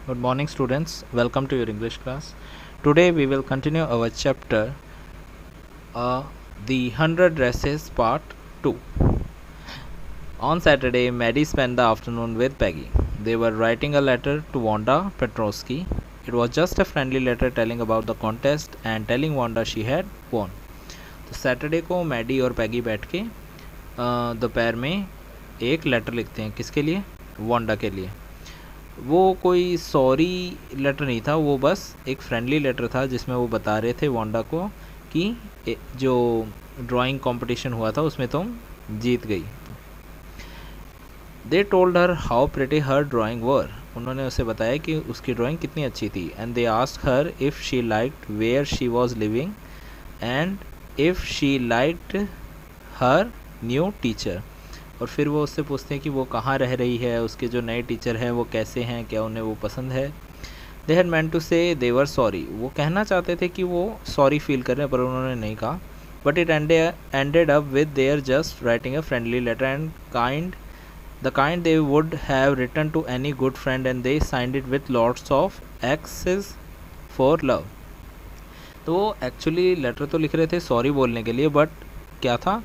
Good morning, students. Welcome to your English class. Today we will continue our chapter The 100 Dresses Part 2. On Saturday, Maddie spent the afternoon with Peggy. They were writing a letter to Wanda Petrovsky. It was just a friendly letter telling about the contest and telling Wanda she had won. तो Saturday को Maddie और पैगी बैठ के दोपहर में एक letter लिखते हैं. किसके लिए? वांडा के लिए. वो कोई सॉरी लेटर नहीं था, वो बस एक फ्रेंडली लेटर था जिसमें वो बता रहे थे वांडा को कि जो ड्राइंग कंपटीशन हुआ था उसमें तुम जीत गई. They told her how pretty her drawing were. उन्होंने उसे बताया कि उसकी ड्राइंग कितनी अच्छी थी. And they asked her if she liked where she was living and if she liked her new teacher. और फिर वो उससे पूछते हैं कि वो कहाँ रह रही है, उसके जो नए टीचर हैं वो कैसे हैं, क्या उन्हें वो पसंद है. दे हैड मेंट टू से दे वर सॉरी. वो कहना चाहते थे कि वो सॉरी फील कर रहे हैं, पर उन्होंने नहीं कहा. But it ended up with their just writing a friendly letter and the kind they would have written to any good friend and they signed it with lots of X's for love. तो वो actually letter तो लिख रहे थे sorry बोलने के लिए, but क्या था,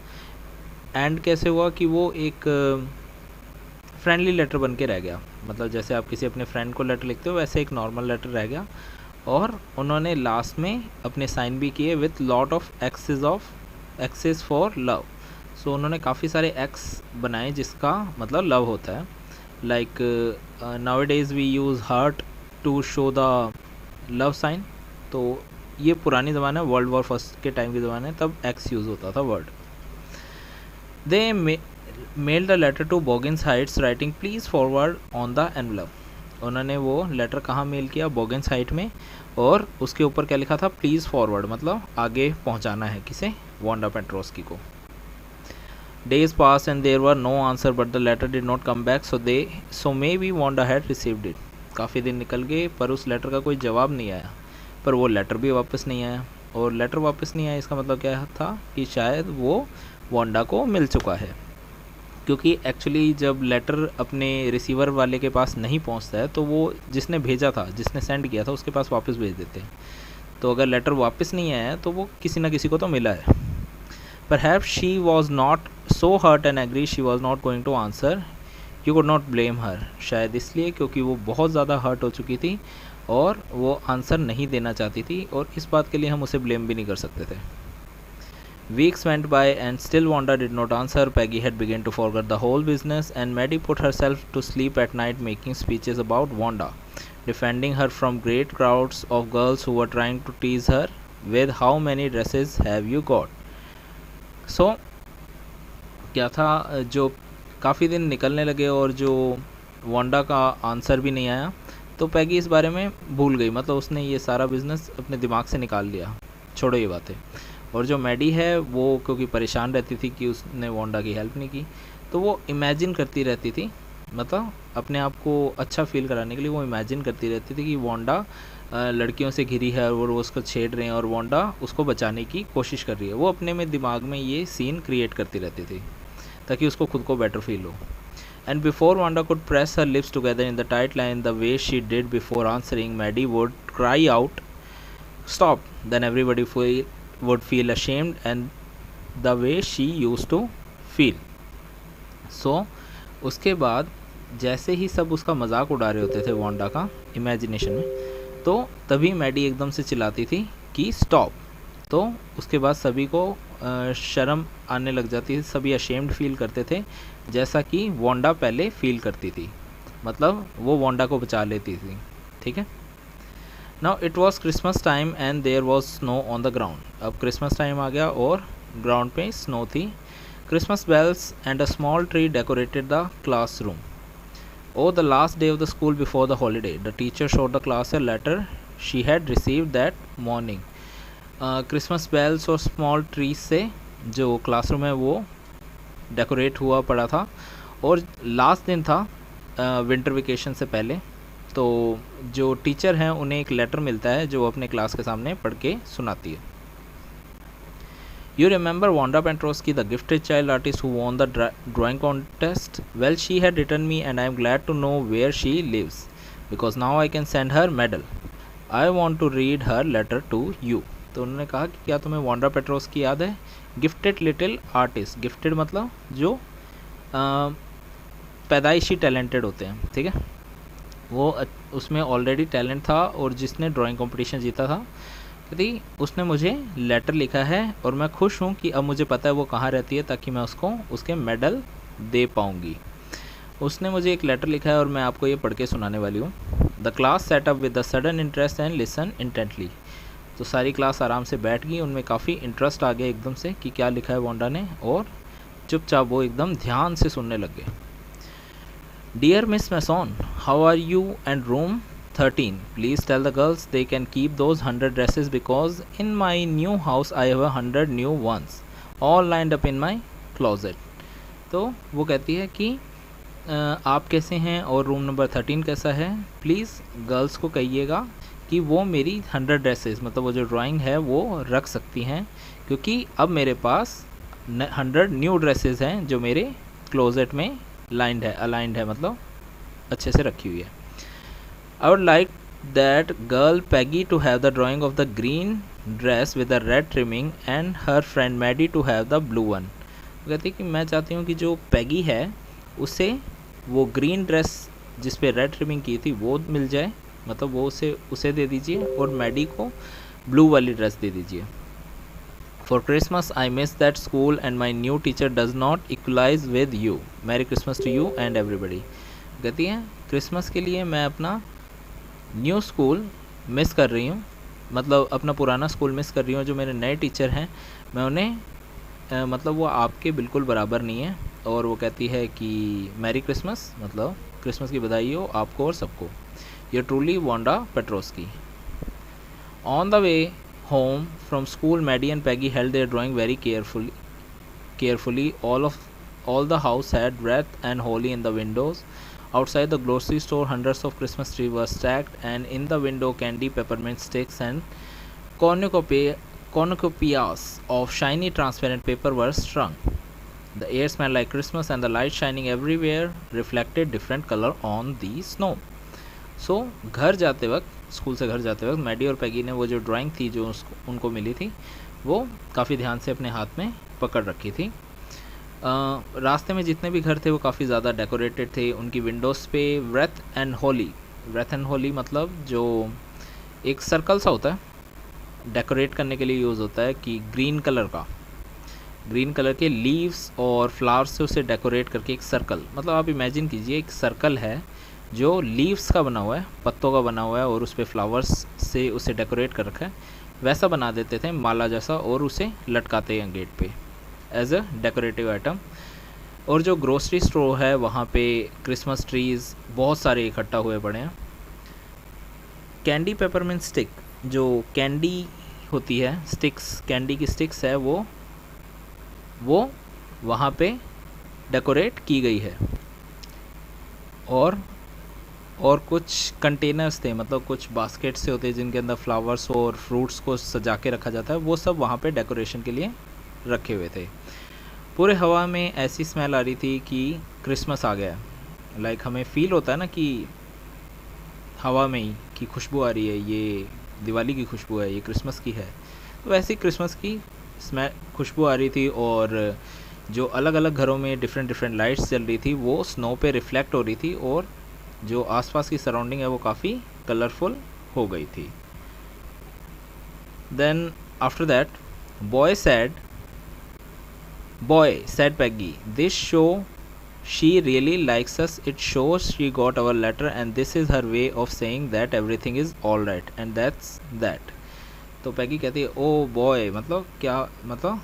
एंड कैसे हुआ कि वो एक फ्रेंडली लेटर बन के रह गया. मतलब जैसे आप किसी अपने फ्रेंड को लेटर लिखते हो वैसे एक नॉर्मल लेटर रह गया. और उन्होंने लास्ट में अपने साइन भी किए with lot of X's for love. So उन्होंने काफ़ी सारे एक्स बनाए जिसका मतलब लव होता है. Like nowadays we use heart to show the love sign. तो ये पुरानी ज़माना है, वर्ल्ड वॉर फर्स्ट के टाइम की ज़माना है, तब एक्स यूज़ होता था word. They mailed the letter to Boggins Heights writing please forward on the envelope. उन्होंने वो लेटर कहाँ मेल किया? बोगिन्स हाइट में. और उसके ऊपर क्या लिखा था? प्लीज़ फॉरवर्ड, मतलब आगे पहुँचाना है. किसे? वांडा पेट्रोस्की को. Days passed and there were no answer but the letter did not come back so maybe Wanda had received it. काफ़ी दिन निकल गए पर उस लेटर का कोई जवाब नहीं आया. पर वो लेटर भी वापस नहीं आया. और लेटर वापस नहीं आया इसका मतलब क्या था कि शायद वो वांडा को मिल चुका है. क्योंकि एक्चुअली जब लेटर अपने रिसीवर वाले के पास नहीं पहुंचता है तो वो जिसने भेजा था, जिसने सेंड किया था, उसके पास वापस भेज देते हैं. तो अगर लेटर वापस नहीं आया है तो वो किसी ना किसी को तो मिला है. Perhaps she was not so hurt and angry she was not going to answer. You could not blame her. शायद इसलिए क्योंकि वो बहुत ज़्यादा हर्ट हो चुकी थी और वो आंसर नहीं देना चाहती थी, और इस बात के लिए हम उसे ब्लेम भी नहीं कर सकते थे. Weeks went by and still Wanda did not answer. Peggy had begun to forget the whole business and Maddie put herself to sleep at night making speeches about Wanda, defending her from great crowds of girls who were trying to tease her with how many dresses have you got. So क्या था, जो काफ़ी दिन निकलने लगे और जो Wanda का आंसर भी नहीं आया तो पैगी इस बारे में भूल गई. मतलब उसने ये सारा बिज़नेस अपने दिमाग से निकाल लिया. छोड़ो ये बातें. और जो मैडी है वो क्योंकि परेशान रहती थी कि उसने वांडा की हेल्प नहीं की, तो वो इमेजिन करती रहती थी. मतलब अपने आप को अच्छा फील कराने के लिए वो इमेजिन करती रहती थी कि वांडा लड़कियों से घिरी है और वो उसको छेड़ रहे हैं और वांडा उसको बचाने की कोशिश कर रही है. वो अपने में दिमाग में ये सीन क्रिएट करती रहती थी ताकि उसको खुद को बेटर फील हो. And before Wanda could press her lips together in the tight line the way she did before answering, Maddie would cry out stop. Then everybody would feel ashamed and the way she used to feel. So उसके बाद जैसे ही सब उसका मजाक उड़ा रहे होते थे वांडा का इमेजिनेशन में, तो तभी मैडी एकदम से चिल्लाती थी कि स्टॉप. तो उसके बाद सभी को शर्म आने लग जाती थी. सभी अशेम्ड फील करते थे जैसा कि वांडा पहले फील करती थी. मतलब वो वांडा को बचा लेती थी. ठीक है. Now it was Christmas time and there was snow on the ground. अब Christmas time आ गया और ground पे snow थी. Christmas bells and a small tree decorated the classroom. Oh, the last day of the school before the holiday. The teacher showed the class a letter she had received that morning. Christmas bells और small trees से जो classroom है वो decorate हुआ पड़ा था. और last दिन था winter vacation से पहले. तो जो टीचर हैं उन्हें एक लेटर मिलता है जो अपने क्लास के सामने पढ़ के सुनाती है. You remember Wanda Petronski, the gifted child artist who won the drawing contest? Well, she had written me and I am glad to know where she lives because now I can send her medal, I want to read her letter to you. तो उन्होंने कहा कि क्या तुम्हें Wanda Petronski याद है, gifted little artist, gifted मतलब जो पैदाइशी टैलेंटेड होते हैं, ठीक है, वो उसमें ऑलरेडी टैलेंट था और जिसने ड्राइंग कंपटीशन जीता था, कहती उसने मुझे लेटर लिखा है और मैं खुश हूँ कि अब मुझे पता है वो कहाँ रहती है ताकि मैं उसको उसके मेडल दे पाऊँगी। उसने मुझे एक लेटर लिखा है और मैं आपको ये पढ़ के सुनाने वाली हूँ। The class set up with the sudden interest and listen intently. तो सारी क्लास आराम से बैठ गई, उनमें काफ़ी इंटरेस्ट आ गया एकदम से कि क्या लिखा है वांडा ने, और चुपचाप वो एकदम ध्यान से सुनने लग गए। Dear miss Mason, how are you and room 13? Please tell the girls they can keep those 100 dresses because in my new house I have 100 new ones all lined up in my closet. तो वो कहती है कि आप कैसे हैं और room number 13 कैसा है, प्लीज़ गर्ल्स को कहिएगा कि वो मेरी 100 ड्रेसेस मतलब वो जो ड्राइंग है वो रख सकती हैं, क्योंकि अब मेरे पास 100 न्यू ड्रेसेस हैं जो मेरे क्लोजेट में अलाइंड है मतलब अच्छे से रखी हुई है। I would like that girl Peggy to have the drawing of the green dress with the red trimming and her friend Maddie to have the blue one. कहती कि मैं चाहती हूँ कि जो पैगी है उसे वो ग्रीन ड्रेस जिस पे रेड ट्रिमिंग की थी वो मिल जाए, मतलब वो उसे दे दीजिए, और मैडी को ब्लू वाली ड्रेस दे दीजिए। For Christmas I miss that school and my new teacher does not equalize with you. Merry Christmas to you and everybody. कहती हैं क्रिसमस के लिए मैं अपना न्यू स्कूल मिस कर रही हूँ, मतलब अपना पुराना स्कूल मिस कर रही हूँ। जो मेरे नए टीचर हैं मैं उन्हें मतलब वो आपके बिल्कुल बराबर नहीं है। और वो कहती है कि मैरी क्रिसमस मतलब क्रिसमस की बधाई हो आपको और सबको। ये truly Wanda Petronski. On the way home from school Maddie and Peggy held their drawing very carefully all the house had wreath and holly in the windows. Outside the grocery store, hundreds of Christmas trees were stacked, and in the window, candy, peppermint sticks, and cornucopias of shiny transparent paper were strung. The air smelled like Christmas, and the light shining everywhere reflected different color on the snow. So, school से घर जाते वक्त Maddie और पैगी ने वो जो drawing थी जो उनको मिली थी वो काफ़ी ध्यान से अपने हाथ में पकड़ रखी थी। रास्ते में जितने भी घर थे वो काफ़ी ज़्यादा डेकोरेटेड थे। उनकी विंडोज़ पे व्रेथ एंड होली मतलब जो एक सर्कल सा होता है डेकोरेट करने के लिए यूज़ होता है, कि ग्रीन कलर के लीव्स और फ्लावर्स से उसे डेकोरेट करके एक सर्कल, मतलब आप इमेजिन कीजिए एक सर्कल है जो लीव्स का बना हुआ है, पत्तों का बना हुआ है, और उस पर फ्लावर्स से उसे डेकोरेट कर रखा है, वैसा बना देते थे माला जैसा, और उसे लटकाते हैं गेट पे एज अ डेकोरेटिव आइटम। और जो ग्रोसरी स्टोर है वहाँ पे क्रिसमस ट्रीज़ बहुत सारे इकट्ठा हुए पड़े हैं। कैंडी पेपरमिंट स्टिक, जो कैंडी होती है स्टिक्स, कैंडी की स्टिक्स है वो वहाँ पे डेकोरेट की गई है। और कुछ कंटेनर्स थे, मतलब कुछ बास्केट से होते हैं जिनके अंदर फ्लावर्स और फ्रूट्स को सजा के रखा जाता है, वो सब वहाँ पे डेकोरेशन के लिए रखे हुए थे। पूरे हवा में ऐसी स्मेल आ रही थी कि क्रिसमस आ गया। लाइक हमें फील होता है ना कि हवा में ही कि खुशबू आ रही है, ये दिवाली की खुशबू है, ये क्रिसमस की है, तो वैसी क्रिसमस की खुशबू आ रही थी। और जो अलग अलग घरों में डिफरेंट लाइट्स जल रही थी वो स्नो पे रिफ्लेक्ट हो रही थी, और जो आसपास की सराउंडिंग है वो काफ़ी कलरफुल हो गई थी। Then after that boy said Peggy, this show she really likes us. It shows she got our letter and this is her way of saying that everything is all right and that's that. तो पैगी कहती है oh boy, मतलब क्या, मतलब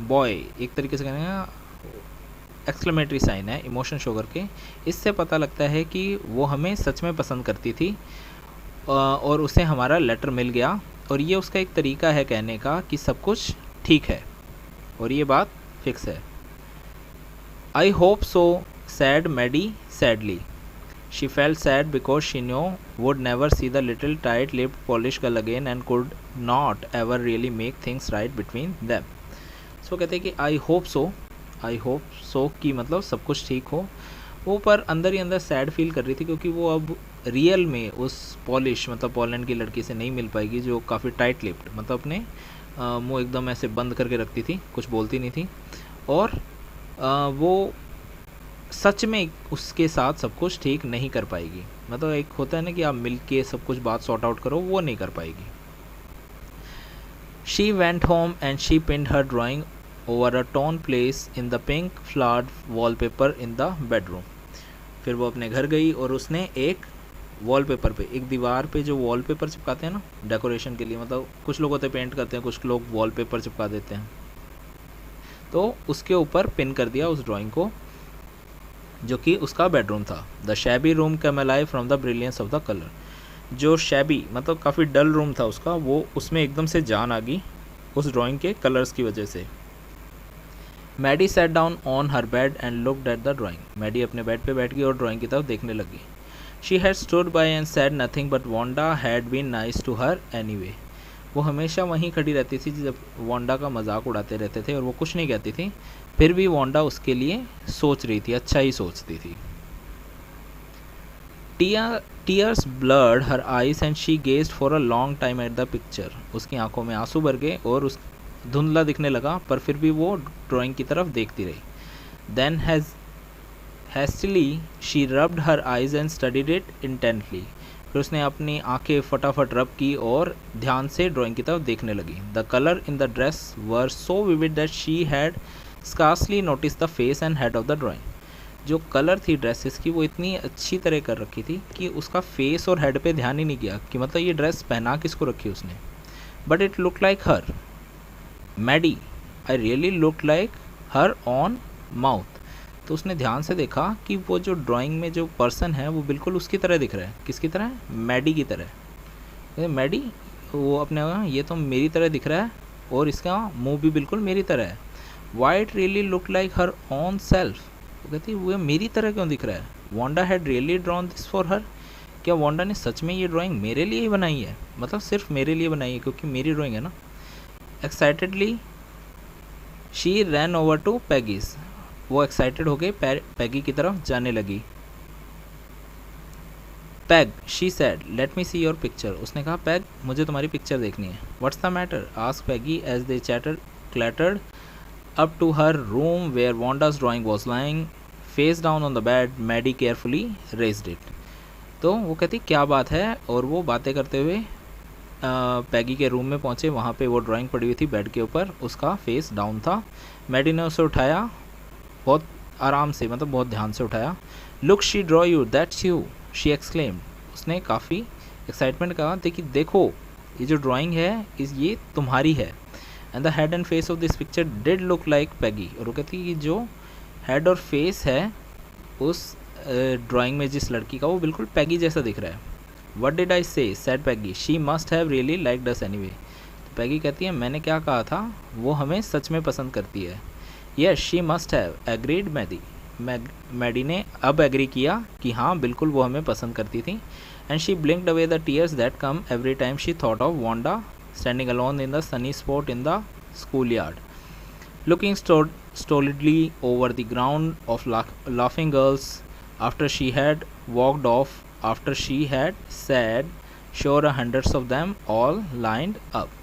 boy एक तरीके से कहने का एक्सक्लेमेटरी साइन है, इमोशन शो करके। इससे पता लगता है कि वो हमें सच में पसंद करती थी और उसे हमारा लेटर मिल गया, और ये उसका एक तरीका है कहने का कि सब कुछ ठीक है और ये बात फिक्स है। I hope so sad Maddie sadly. She felt sad because she knew would never see the little tight lipped polish girl again and could not ever really make things right between them. So कहते हैं कि आई hope सो की मतलब सब कुछ ठीक हो, वो पर अंदर ही अंदर सैड फील कर रही थी, क्योंकि वो अब रियल में उस पॉलिश मतलब पोलैंड की लड़की से नहीं मिल पाएगी, जो काफ़ी टाइट लिप्ड, मतलब अपने मुंह एकदम ऐसे बंद करके रखती थी, कुछ बोलती नहीं थी, और वो सच में उसके साथ सब कुछ ठीक नहीं कर पाएगी। मतलब एक होता है ना कि आप मिल के सब कुछ बात सॉर्ट आउट करो, वो नहीं कर पाएगी। She went home and she pinned her drawing over a torn place in the pink flowered wallpaper in the bedroom. फिर वो अपने घर गई और उसने एक वॉलपेपर पे, एक दीवार पे जो वॉलपेपर चिपकाते हैं ना डेकोरेशन के लिए, मतलब कुछ लोग होते पेंट करते हैं, कुछ लोग वॉलपेपर चिपका देते हैं, तो उसके ऊपर पिन कर दिया उस ड्राइंग को, जो कि उसका बेडरूम था। The shabby room cum alive from the brilliance of the colour. जो शैबी मतलब काफ़ी डल रूम था उसका, वो उसमें एकदम से जान आ गई उस ड्राइंग के कलर्स की वजह से। Maddie sat down on her bed and looked at the drawing. Maddie अपने बेड पे बैठ गई और ड्राइंग की तरफ देखने लगी। She had stood by and said nothing but Wanda had been nice to her anyway. वो हमेशा वहीं खड़ी रहती थी जब वांडा का मजाक उड़ाते रहते थे और वो कुछ नहीं कहती थी, फिर भी वांडा उसके लिए सोच रही थी, अच्छा ही सोचती थी। Tears blurred her eyes and she gazed for a long time at the picture. उसकी आंखों में आंसू भर गए और उस धुंधला दिखने लगा, पर फिर भी वो ड्राइंग की तरफ देखती रही। Then hastily she rubbed her eyes and studied it intently. फिर उसने अपनी आंखें फटाफट रब की और ध्यान से ड्राइंग की तरफ देखने लगी। The colour in the dress were so vivid that she had scarcely notice the face and head of the drawing. जो कलर थी ड्रेसेस की वो इतनी अच्छी तरह कर रखी थी कि उसका फेस और हेड पे ध्यान ही नहीं किया कि मतलब ये ड्रेस पहना किसको रखी उसने। But it look like her Maddie, I really look like her on mouth. तो उसने ध्यान से देखा कि वो जो ड्राइंग में जो पर्सन है वो बिल्कुल उसकी तरह दिख रहा है। किसकी तरह? मैडी की तरह। मैडी वो अपने ये तो मेरी तरह दिख रहा है और इसका मुंह भी बिल्कुल मेरी तरह है। White really look like her on self. वो कहती वो मेरी तरह क्यों दिख रहा है? Wanda had really drawn this for her. क्या वांडा ने सच में ये ड्राइंग मेरे लिए ही बनाई है? मतलब सिर्फ मेरे लिए बनाई है क्योंकि मेरी ड्राइंग है ना। Excitedly she ran over to Peggy's. वो एक्साइटेड हो गई पैगी की तरफ जाने लगी। Peg, she said, let me see your picture. उसने कहा पैग मुझे तुम्हारी पिक्चर देखनी है। What's the matter? Ask Peggy as they clattered up to her room where Wanda's drawing was lying face down on the bed. Maddie carefully raised it. तो वो कहती क्या बात है, और वो बातें करते हुए पैगी के रूम में पहुँचे। वहाँ पे वो ड्राइंग पड़ी हुई थी बेड के ऊपर, उसका फेस डाउन था। मैडी ने उसे उठाया बहुत आराम से, मतलब बहुत ध्यान से उठाया। Look she draw you, that's you, she exclaimed. उसने काफ़ी एक्साइटमेंट कहा देखिए देखो ये जो ड्राइंग है ये तुम्हारी है। And the head and face of this picture did look like Peggy. और वो कहती कि जो हेड और फेस है उस ड्राइंग में जिस लड़की का, वो बिल्कुल पैगी जैसा दिख रहा है। व्हाट डिड आई से? Said Peggy, she must have really liked us anyway. तो पैगी कहती है मैंने क्या कहा था, वो हमें सच में पसंद करती है। Yes she must have, agreed Maddie. Maddie ने अब एग्री किया कि हाँ बिल्कुल वो हमें पसंद करती थी। And she ब्लिंक्ड away the tears that come every time she thought of Wanda standing alone in the sunny spot in the schoolyard, looking stolidly over the ground of laughing girls after she had walked off, after she had said sure hundreds of them all lined up.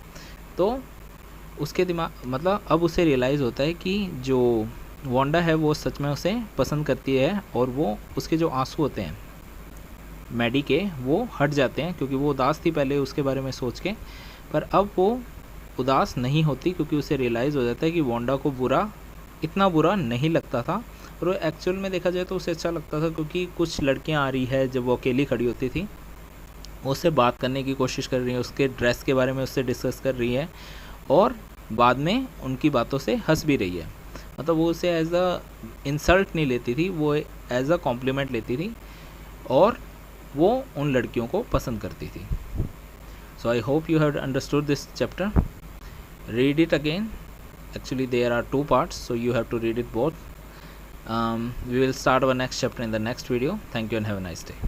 तो उसके दिमाग मतलब अब उसे realise होता है कि जो वांडा है वो सच में उसे पसंद करती है, और वो उसके जो आंसू होते हैं मैडी के वो हट जाते हैं, क्योंकि वो उदास थी पहले उसके बारे में सोच के, पर अब वो उदास नहीं होती क्योंकि उसे रियलाइज़ हो जाता है कि वांडा को इतना बुरा नहीं लगता था। और वो एक्चुअल में देखा जाए तो उसे अच्छा लगता था, क्योंकि कुछ लड़कियां आ रही है जब वो अकेली खड़ी होती थी, वो उससे बात करने की कोशिश कर रही है, उसके ड्रेस के बारे में उससे डिस्कस कर रही है, और बाद में उनकी बातों से हंस भी रही है। मतलब वो उसे एज अ इंसल्ट नहीं लेती थी, वो एज अ कॉम्प्लीमेंट लेती थी, और वो उन लड़कियों को पसंद करती थी। So I hope you have understood this chapter. Read it again. Actually there are 2 parts, so you have to read it both. We will start our next chapter in the next video. Thank you and have a nice day.